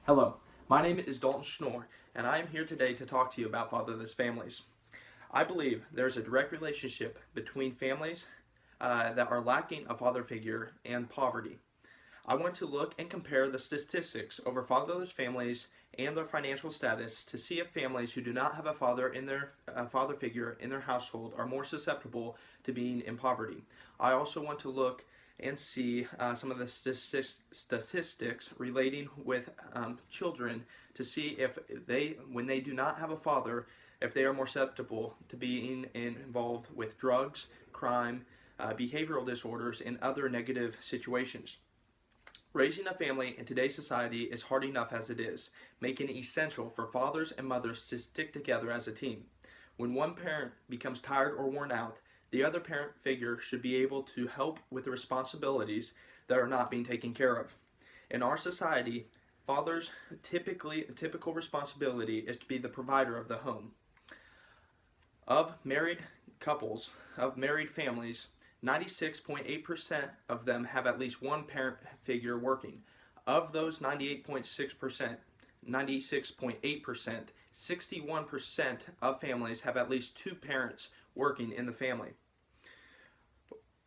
Hello, my name is Dalton Schnorr, and I am here today to talk to you about fatherless families. I believe there is a direct relationship between families that are lacking a father figure and poverty. I want to look and compare the statistics over fatherless families and their financial status to see if families who do not have a father in their father figure in their household are more susceptible to being in poverty. I also want to look and see some of the statistics relating with children to see if when they do not have a father, if they are more susceptible to being involved with drugs, crime, behavioral disorders, and other negative situations. Raising a family in today's society is hard enough as it is, making it essential for fathers and mothers to stick together as a team. When one parent becomes tired or worn out, the other parent figure should be able to help with the responsibilities that are not being taken care of. In our society, fathers' typical responsibility is to be the provider of the home. Of married families, 96.8% of them have at least one parent figure working. Of those 96.8%, 61% of families have at least two parents working in the family.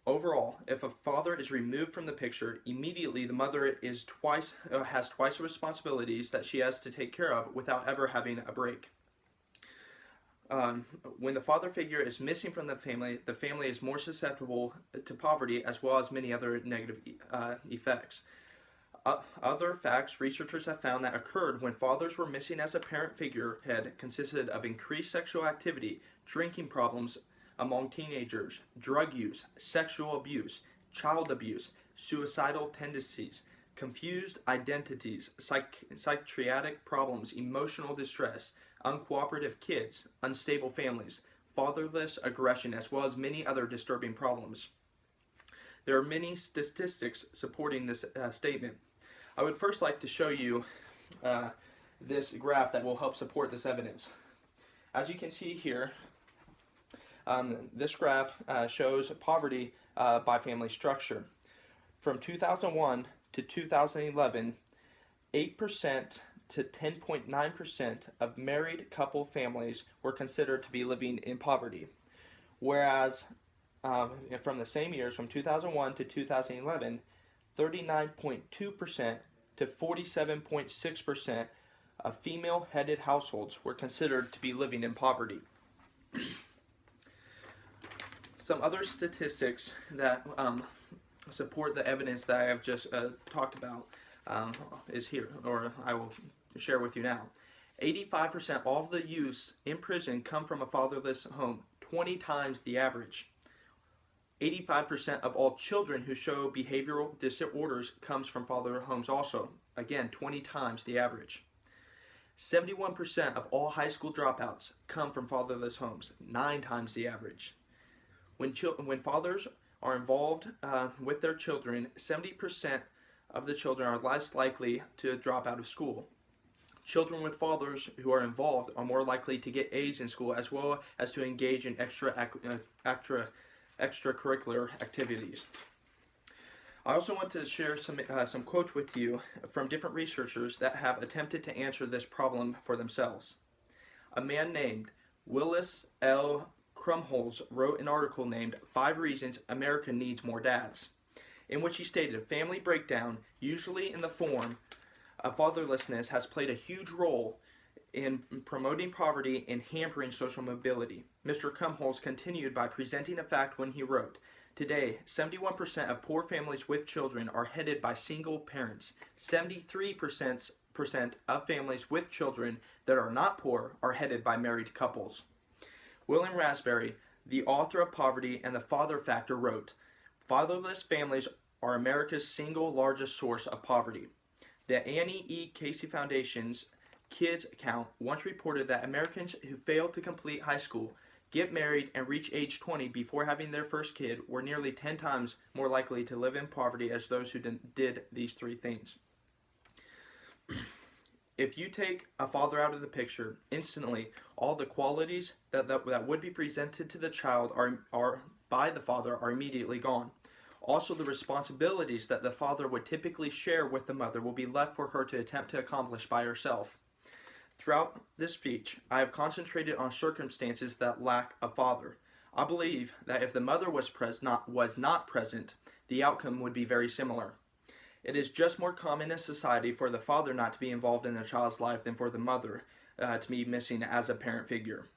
Overall, if a father is removed from the picture, immediately the mother has twice the responsibilities that she has to take care of without ever having a break. When the father figure is missing from the family is more susceptible to poverty as well as many other negative effects. Other facts researchers have found that occurred when fathers were missing as a parent figurehead consisted of increased sexual activity, drinking problems among teenagers, drug use, sexual abuse, child abuse, suicidal tendencies, confused identities, psychiatric problems, emotional distress, uncooperative kids, unstable families, fatherless aggression, as well as many other disturbing problems. There are many statistics supporting this statement. I would first like to show you this graph that will help support this evidence. As you can see here, this graph shows poverty by family structure. From 2001 to 2011, 8% to 10.9% of married couple families were considered to be living in poverty, whereas from the same years, from 2001 to 2011, 39.2% to 47.6% of female-headed households were considered to be living in poverty. Some other statistics that support the evidence that I have just talked about is here, or I will share with you now. 85% of all of the youths in prison come from a fatherless home, 20 times the average. 85% of all children who show behavioral disorders comes from father homes also, again 20 times the average. 71% of all high school dropouts come from fatherless homes, 9 times the average. When fathers are involved with their children, 70% of the children are less likely to drop out of school. Children with fathers who are involved are more likely to get A's in school as well as to engage in extracurricular activities. I also want to share some quotes with you from different researchers that have attempted to answer this problem for themselves. A man named Willis L. Krumholz wrote an article named 5 Reasons America Needs More Dads, in which he stated family breakdown, usually in the form of fatherlessness, has played a huge role in promoting poverty and hampering social mobility. Mr. Krumholz continued by presenting a fact when he wrote, today, 71% of poor families with children are headed by single parents. 73% of families with children that are not poor are headed by married couples. William Raspberry, the author of Poverty and the Father Factor, wrote, fatherless families are America's single largest source of poverty. The Annie E. Casey Foundation's Kids Count once reported that Americans who failed to complete high school, get married, and reach age 20 before having their first kid were nearly 10 times more likely to live in poverty as those who did these 3 things. If you take a father out of the picture, instantly all the qualities that would be presented to the child by the father are immediately gone. Also, the responsibilities that the father would typically share with the mother will be left for her to attempt to accomplish by herself. Throughout this speech, I have concentrated on circumstances that lack a father. I believe that if the mother was not present, the outcome would be very similar. It is just more common in society for the father not to be involved in the child's life than for the mother to be missing as a parent figure.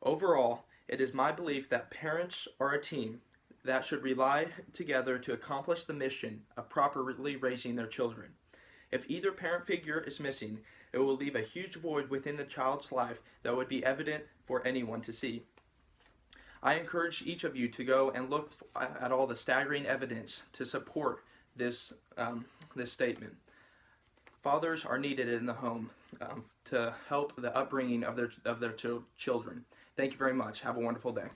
Overall, it is my belief that parents are a team that should rely together to accomplish the mission of properly raising their children. If either parent figure is missing, it will leave a huge void within the child's life that would be evident for anyone to see. I encourage each of you to go and look at all the staggering evidence to support this statement. Fathers are needed in the home to help the upbringing of their children. Thank you very much. Have a wonderful day.